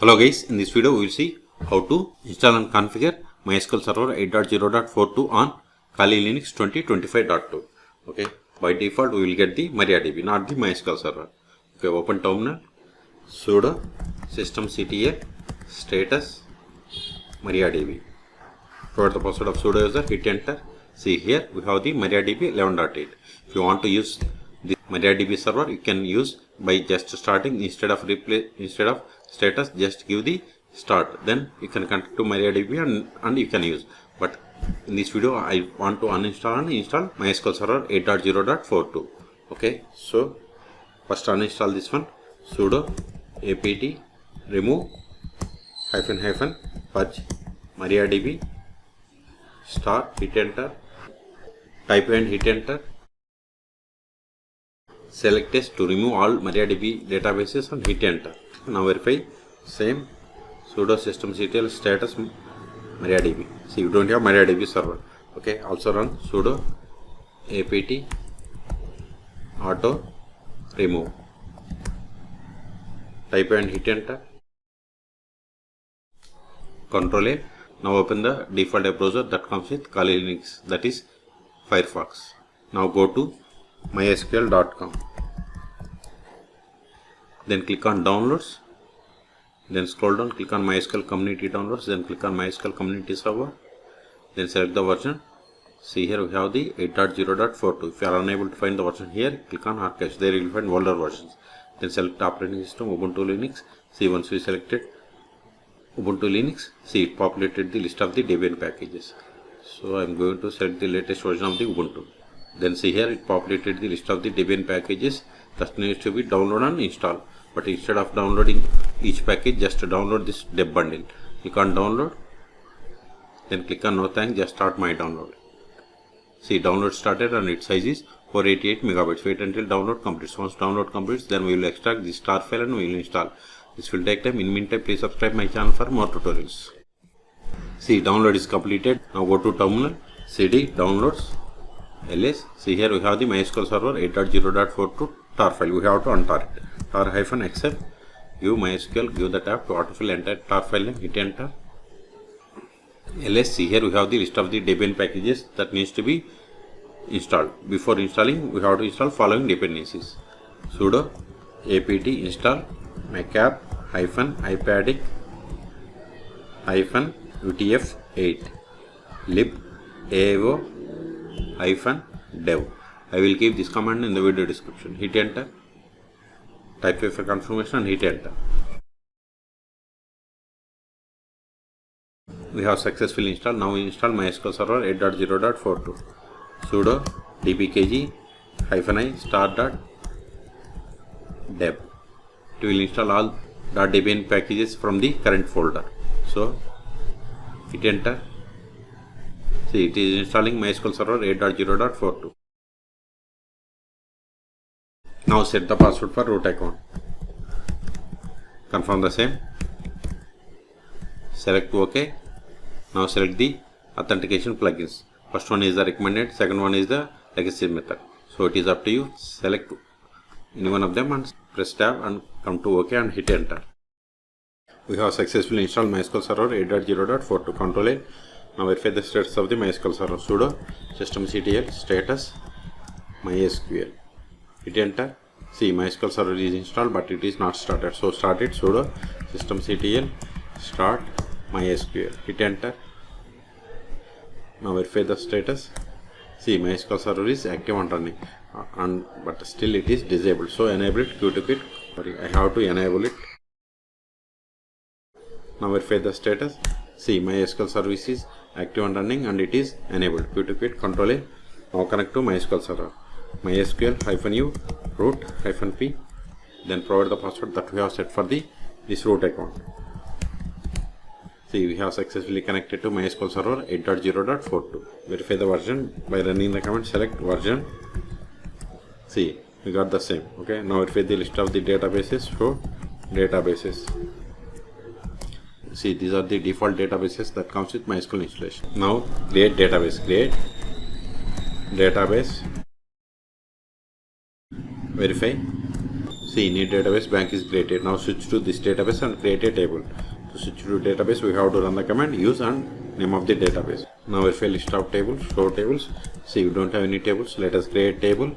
Hello guys, in this video we will see how to install and configure MySQL Server 8.0.42 on Kali Linux 2025.2. Okay, by default we will get the MariaDB, not the MySQL Server. Okay, open terminal, sudo systemctl status MariaDB. Provide the password of sudo user, hit enter. See here we have the MariaDB 11.8. If you want to use the MariaDB server, you can use by just starting instead of status, just give the start, then you can connect to MariaDB and you can use. But in this video I want to uninstall and install MySQL Server 8.0.42. okay, so first uninstall this one, sudo apt remove purge MariaDB start, hit enter, type and hit enter. Select test to remove all MariaDB databases and hit enter. Now verify, same sudo systemctl status MariaDB. See, you don't have MariaDB server. Okay, also run sudo apt auto remove. Type and hit enter. Control A. Now open the default web browser that comes with Kali Linux, that is Firefox. Now go to mysql.com. Then click on downloads, then scroll down, click on MySQL community downloads, then click on MySQL community server, then select the version. See, here we have the 8.0.42. if you are unable to find the version here, click on archives, there you will find older versions. Then select operating system, Ubuntu Linux. See, once we selected Ubuntu Linux, see, it populated the list of the Debian packages. So I am going to select the latest version of the Ubuntu. Then see, here it populated the list of the Debian packages that needs to be download and install. But instead of downloading each package, just download this deb bundle. Click on download, then click on no thanks, just start my download. See, download started and its size is 488 megabytes. Wait until download completes. Once download completes, then we will extract the star file and we will install. This will take time. In meantime, please subscribe my channel for more tutorials. See, download is completed. Now go to terminal, cd downloads ls. See, here we have the MySQL Server 8.0.42 tar file. We have to untar it. tar-accept, give MySQL, give the tab to autofill entire tar file name, hit enter. ls. See, here we have the list of the Debian packages that needs to be installed. Before installing, we have to install following dependencies: sudo apt install macap -ipadic -utf8 lib ao -dev. I will give this command in the video description. Hit enter. Type for confirmation and hit enter. We have successfully installed. Now we install MySQL Server 8.0.42. Sudo dpkg -i start.deb. It will install all .debian packages from the current folder. So hit enter. See, it is installing MySQL Server 8.0.42. Now set the password for root account. Confirm the same. Select OK. Now select the authentication plugins. First one is the recommended, second one is the legacy method. So it is up to you. Select any one of them and press tab and come to OK and hit enter. We have successfully installed MySQL Server 8.0.42. Control A. Now verify the status of the MySQL Server. Sudo systemctl status MySQL. Hit enter. See, MySQL Server is installed but it is not started. So start it. Sudo systemctl start MySQL. Hit enter. Now verify the status. See, MySQL Server is active and running, but still it is disabled. So enable it. Q to quit. Sorry, I have to enable it. Now verify the status. See, MySQL service is active and running and it is enabled. Q to quit. Control A. Now connect to MySQL Server. MySQL-u root-p. Then provide the password that we have set for this root account. See, we have successfully connected to MySQL Server 8.0.42. Verify the version by running the command select version. See, we got the same. Okay, now verify the list of the databases. So databases. See, these are the default databases that comes with MySQL installation. Now create database. Create database. Verify. See, new database bank is created. Now switch to this database and create a table. To switch to database, we have to run the command use and name of the database. Now verify list of tables, show tables. See, we don't have any tables. Let us create table.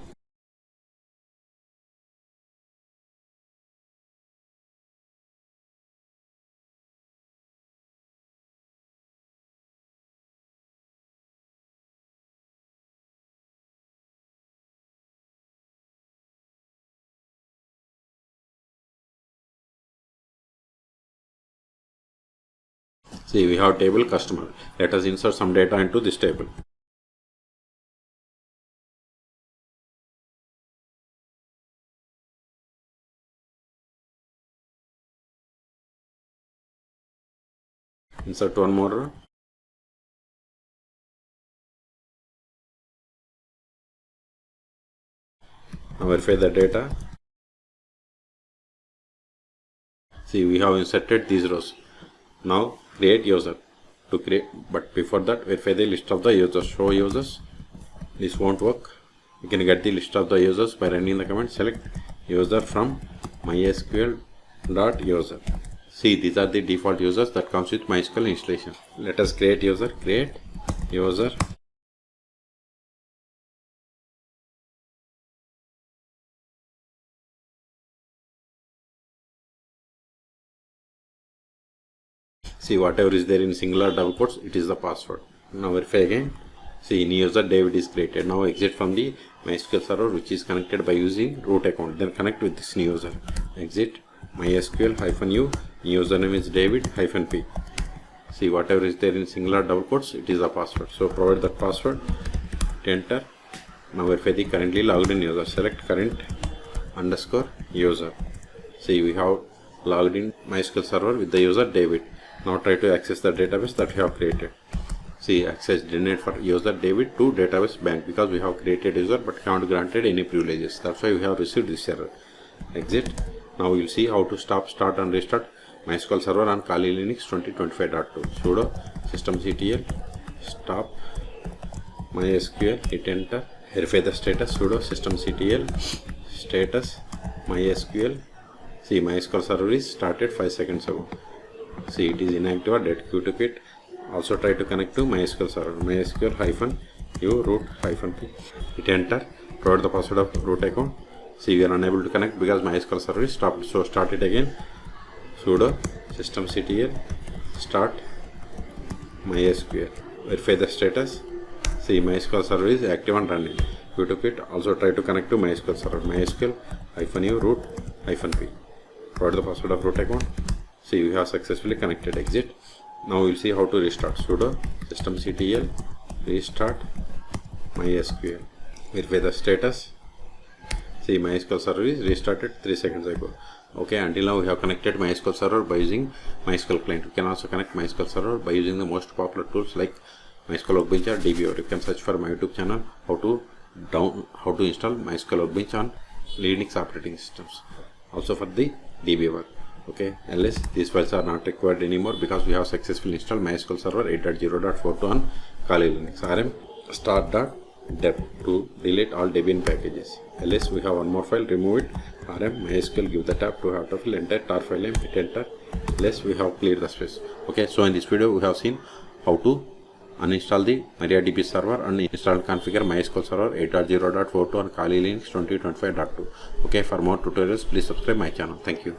See, we have table customer. Let us insert some data into this table. Insert one more row. Now verify the data. See, we have inserted these rows. Now create user. To create, but before that, verify the list of the users. Show users. This won't work. You can get the list of the users by running the command select user from MySQL.user. See, these are the default users that comes with MySQL installation. Let us create user. Create user. See, whatever is there in singular double quotes, it is the password. Now verify again. See, new user David is created. Now exit from the MySQL server which is connected by using root account. Then connect with this new user. Exit MySQL-u. New username is David-p. See, whatever is there in singular double quotes, it is the password. So provide that password. Hit enter. Now verify the currently logged in user. Select current underscore user. See, we have logged in MySQL server with the user David. Now try to access the database that we have created. See, access denied for user David to database bank because we have created user but can't granted any privileges. That's why we have received this error. Exit. Now we will see how to stop, start and restart MySQL server on Kali Linux 2025.2. Sudo systemctl stop MySQL. Hit enter. Verify the status. Sudo systemctl status MySQL. See, MySQL server is started 5 seconds ago. See, it is inactive or dead. Q to quit. Also try to connect to MySQL server. MySQL-u root-p. Hit enter. Provide the password of root account. See, we are unable to connect because MySQL server is stopped. So start it again. Sudo systemctl start MySQL. Verify the status. See, MySQL server is active and running. Q to quit. Also try to connect to MySQL server. MySQL-u root-p. Provide the password of root account. See, we have successfully connected. Exit. Now we will see how to restart. Sudo systemctl restart MySQL. Verify the status. See, MySQL server is restarted 3 seconds ago. Okay, until now we have connected MySQL server by using MySQL client. You can also connect MySQL server by using the most popular tools like MySQL Workbench or DBO. You can search for my YouTube channel how to install MySQL Workbench on Linux operating systems. Also for the DB work. Okay, unless these files are not required anymore because we have successfully installed MySQL Server 8.0.42 on Kali Linux. rm start.deb to delete all Debian packages. Ls we have one more file, remove it. rm MySQL, give the tab to autofill, enter tar file name, hit enter. Ls we have cleared the space. Okay, so in this video we have seen how to uninstall the MariaDB server and install and configure MySQL Server 8.0.42 on Kali Linux 2025.2. Okay, for more tutorials please subscribe my channel. Thank you.